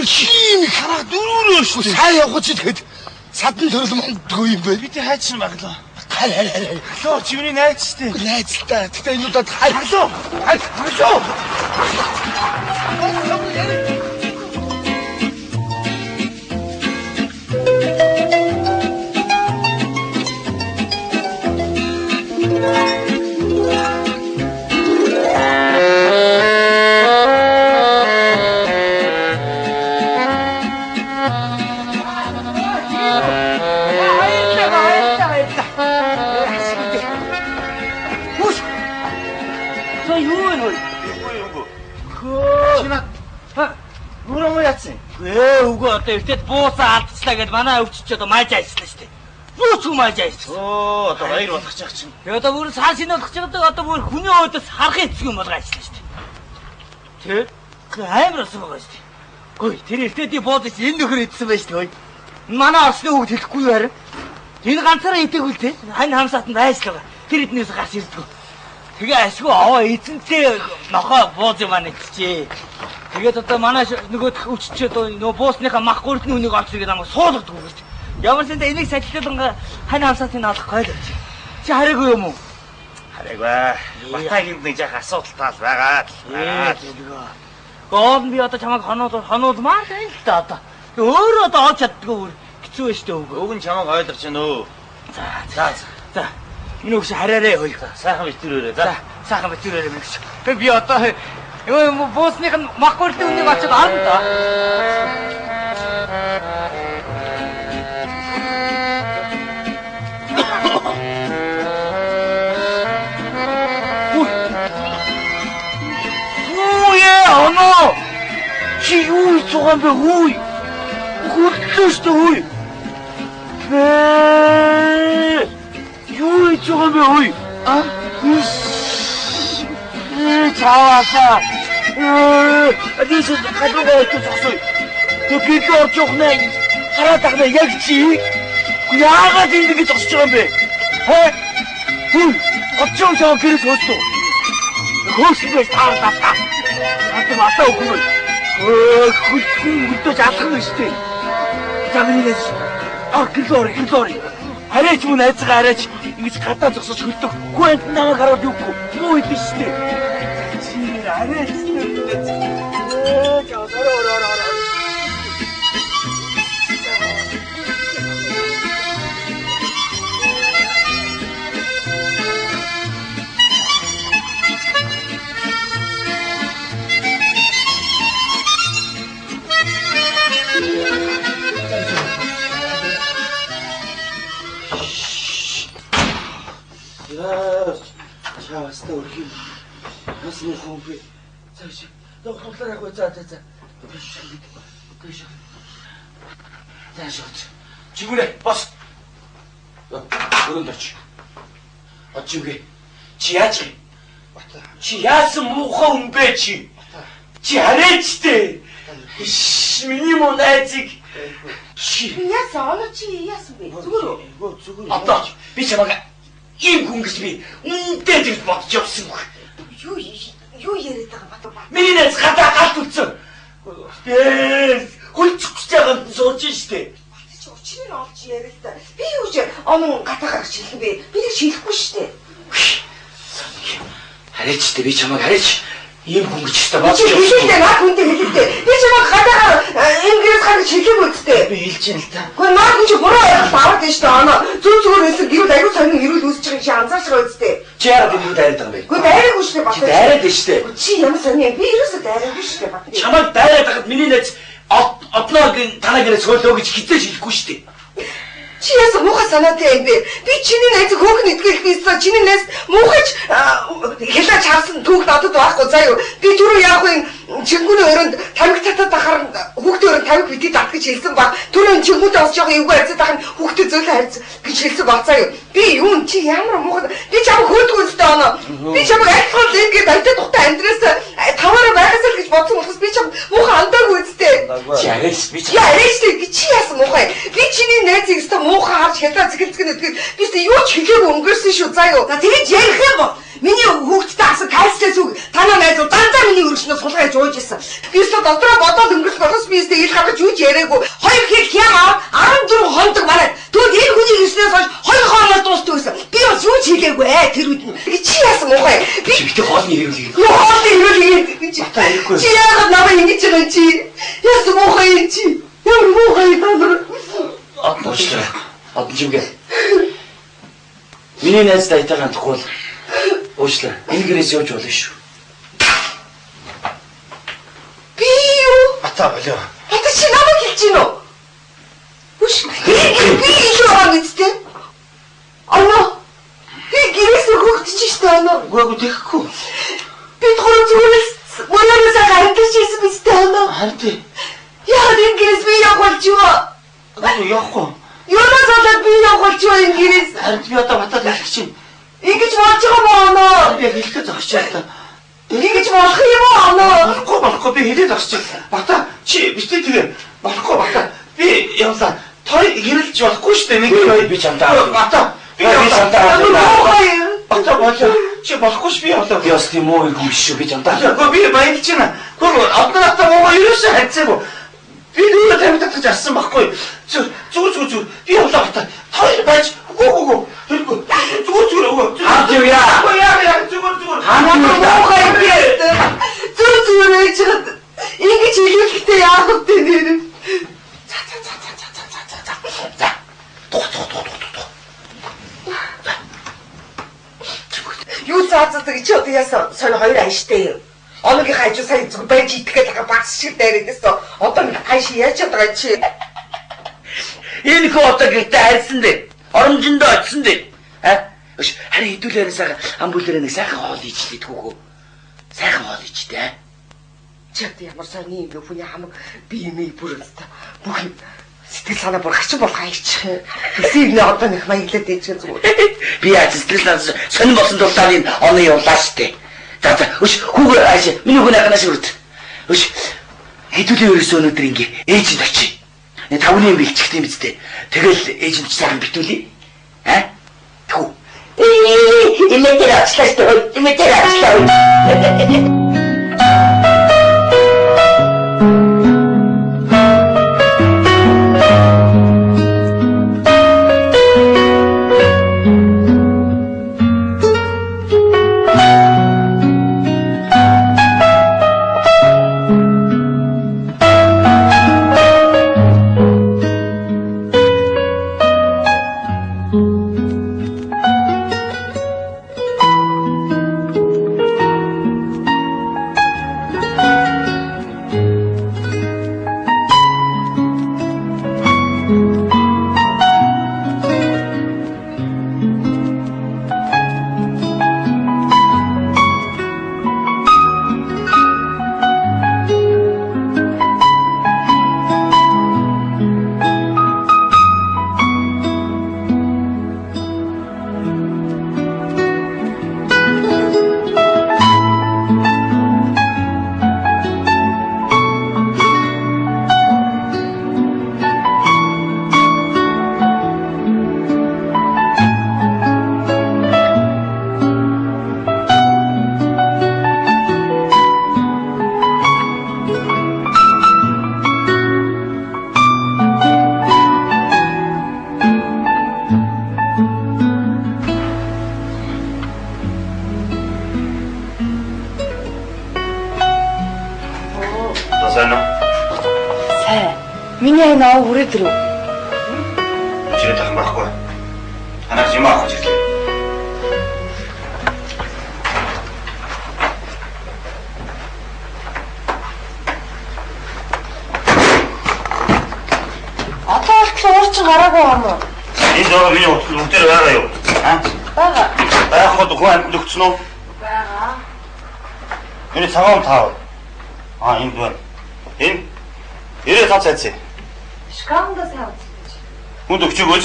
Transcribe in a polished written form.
Шим хараа дөрөөрөө шүү дээ. Сайн явах чи тэгэхэд садан төрөл мондгүй юм байна. Би тэ хайчин баглаа. Хараа. Лоо чивний найз шүү дээ. Найзтай. Тэгтээ энэ удаад хаглаа. Хаглаа. Үгүй одоо эртэд буусаа алдчихлаа гэд манай өвчч одоо мааж ажиллаа шүү дээ. Юу ч юм мааж ажилласан. Оо одоо баяр болох ч чинь. Тэгээ одоо бүр цааш нь болох ч одоо бүр хүний өөдөөс харах хэцүү юм болгоо ажиллаа шүү дээ. Тэ? Амар болсон байгаа шүү дээ. Гүй тэр эртэдийн буудаж энэ нөхөр идсэн байж шүү дээ. Манай орсны хүүхд хэлэхгүй юу харин. Энэ ганцаараа идээгүүл те. Хань хамсаатанд ажиллаа. Тэр эднээс гарч ирдэг. Тэгээ ашгүй аваа эзэнтэй нохоо бууз юм аа нэгчээ. Тэгээд одоо манай нөгөө өвччээ нөгөө буусныхаа мах гурдны хүнийг олж ирээд намайг суулгадаг юм шүү дээ. Ямар ч энэ энийг сахилтан хань хамсаатыг олох гоё л. Чи хараагүй юм уу? Хараагүй. Батайгинд нэг жаах асуудал таал байгаа. Гол би одоо чамайг хонуулмаар байна л да одоо. Өөрөө одоо олж чаддгүй бүр хэцүү байж тээ өгөө. Уг нь чамайг ойлгож байна өө. За. Минь өгш хараарэ хөөе. Сайхан битүүрээрээ. За. Сайхан битүүрээрээ минь өгш. Тэгээ би одоо юу буусных нь мах гурдны хүнийг очоод арна да. Оно! Чи юу цугаан бэ хүй? Хурдлөөс тэ хүй. Юу цугаан бэ хүй? А? Чааваа. Адис гадуугаа очсон. Тэгээр орж явах нэ. Хараад тагна яг чи. Яагаад ингэ зогсож байгаа юм бэ? Хүй. Очоо чаа гэрээс хөөстөө. Хөөсгөөс таараа. Атам атаа өгнө. Хөлтөж алах нь штэ. Замнээс гэрлоор. Хараач мөн айцгаа хараач ингэж гадаа зогсож хөлтөг. Хүү энд намайг хараад юугүй. Юу хийх штэ. Чи хараач Чаавста өргөм. Насны хомби. Цааш. Дохлоор агуу за. Тэш. Чигүрэ бос. Өрөнд оч. Очигээ. Чи яаж вэ? Чи яасан муухай хүн бэ чи? Чи хараач дээ. Миний муу найзыг. Чи яасан оноо чи яасан бэ? Зүгээр. Одоо би чамайг ийм хүн гэж би үнтэй гэж бодож явсан үг. Юу яриад байгаа бат. Миний найз гадаа галт үлдсэн. Хөлцөх гэж байгаа юм сууж штэ. Чи өчнөр олж яриад та. Би юу ч оноо гадаа гарч хэлэх бэ? Би нэг шилэхгүй штэ. Хараач дээ би чамайг хараач. Ийм хүн гэж штэ бодож явсан. Хэлээ наа хүнтэй хэлээ. Би чамайг гадаа ингээс гарч хэлэх үсттэй. Би хэлж юм л та. Гэхдээ наа хүн чи буруу ойлгож аваад байна штэ. Оноо зүгээр өсөг гэрүүд аягүй сонин ирүүл үүсэж байгаа чи анзаарч байгаа үсттэй. Чи яагаад би дайраад байгаа юм бэ? Гэхдээ дайраагүй штэ бат. Чи дайраад байна штэ. Чи ямар сони би ерөөсөө дайраагүй штэ бат. Чамайг дайраад байхад миний найз одноо танаагаас хөөлөө гэж хизээж хэлэхгүй штэ. Чи яасан муухай санаатай юм бэ? Би чиний найзыг хөөхн идгэх байсан. Чиний найз муухайч хэлж харсан түүх надад байхгүй заа юу. Би түрүү яах вэ? Чингүний өрөөнд тамиг татаад ахаар хүүхдээ өрөөнд тамиг битгий татах гэж хэлсэн баг. Түрүү чингүүтэй бас жоохон эвгүй харьцаад ахын хүүхдээ зөөлөн харьц гэж хэлсэн баг заа юу. Би юу чи ямар муухай. Би чамд хөөдгөө өстэй оноо. Би чамд айлтгал ингээд айтаа тухтай амьдраас таваараа байхасаа л гэж бодсон болохос би чамд муухай андаагүй үстэй. Чи арайс би. Чи арайс би чи яасан муухай. Би чиний найзыг өстө муухай харж хятаа зэгэлцгэнэ тэгээд би өстө юу ч хийгээгүй өнгөрсөн шүү заа юу. За тэгээд ярих юм бол миний хүүхдтэй асуу тайлслаас үг танаа найз дандаа миний өргөснөө сулгаж ууж исэн. Би өстө дотроо бодоод өнгөрөх болохос би өстө ил гаргаж юуж яриаггүй. Хоёр хэл хям аваад 14 хондог мараад. Тэгвэл энэ хүний өснөөс хойш 2 хоолой дуустсан байсан. Би бас юу ч хийгээгүй тэр үед нь. Чи яасан муухай. Би битээ хоолны ирүүлээ. Юу хоолны ирүүлээ. Чи яагаад намайг ингэж байгаа чи? Яасан муухай чи? Ямар муухай тань. Уучлаарай. Одон жимгээ. Миний найз тайтайгаан тохиол. Уучлаарай. Энэ гэрээс явж болно шүү. Би юу? Ата болоо. Ата чи намайг хэлж гин үү? Үш. Би юу аа гэдтэй? Ано. Би гэрээс хөөгдөж штэ ано. Үгүй тэгэхгүй. Би түрүү зүгээс моноросоо гаргаж ирсэн биз дээ ано. Харин яа энэ гэрээс би явуулж юу? Явахгүй. Юунаас болоод би явуулж юу энэ гэрээс? Харин би одоо батад хэлэх чинь. Ингэж болж байгаа мó ано. Би хэлэхэд зогсчихлаа та. Ингэж болох юм уу ано? Болохгүй би хэлээд зогсчих. Бата чи бистэ тэгээ. Болохгүй бата. Би явлаа. Той хэрэлж болохгүй шүү дээ. Нэг би чамдаа. Бата. Би чамдаа. Бата болоо. Чи болохгүй ш би явлаа. Би бас тийм үү юм биш шүү. Би чамдаа. Гэхдээ би баярлж байна. Гэхдээ одноосоо муу ерөөсөө хайцаагүй. Би нүүрэ тавьдаг жарсан байхгүй. Зүг. Би явлаа бата. Той байж. Үгүй. Зүг. Аа юу яа. Зүг. Хамаагүй муухай би. Зүг ээж. Ингэж хэлэхдээ яах вэ нэр? За. Тох. Юу цаацдаг чи одоо яасан сони хоёр анштай юм. Оногийн хажуу сая зүг байж итгэхэд багс шиг дайрагдсан. Одоо хайш яаж чадгаа чи. Энэ хөө одоо гэртээ хайсан дээ. Оромжиндөө очсон дээ. Харин хэдүүлээрээ сайхан амбулээрээ нэг сайхан хоол ичлээ түүхөө. Сайхан хоол ичтэй. Чи одоо ямар сони юм бэ хүний хамаг би юмээ бүрэлдэ. Бүх юм сэтгэл санаа бүр хачин болох айч. Тэсийг нэ одоо нэг маяглаад ээжгээ зүгээр. Би яаж сэтгэл санаа сонин болсон тулдаа энэ оны явлаа штэ. За хүүгээ ааш миний хүн ханаас үрд. Хэдүүлээ ерөөсөө өнөөдөр ингээ ээжинд очие. Тавны юм бичгт юм биз дээ. Тэгэл ээжинд сайхан битүүлээ. Түү. Имэтэр ачлаа. Миний наа хүрээд ирв. Чи тахсан байхгүй. Анаа юм аах гэж ирлээ. Одоо болтол уурчин гараагүй юм уу? Энэ дөрөв миний утгаар байгаа юу? Бага. Байхад хүн амт өгцөн үү? Бага. Энэ цагаан тав. Энэ дуун. Энэ 95 цайц. Шкафнда савц. Хүн өгчөөгөөч.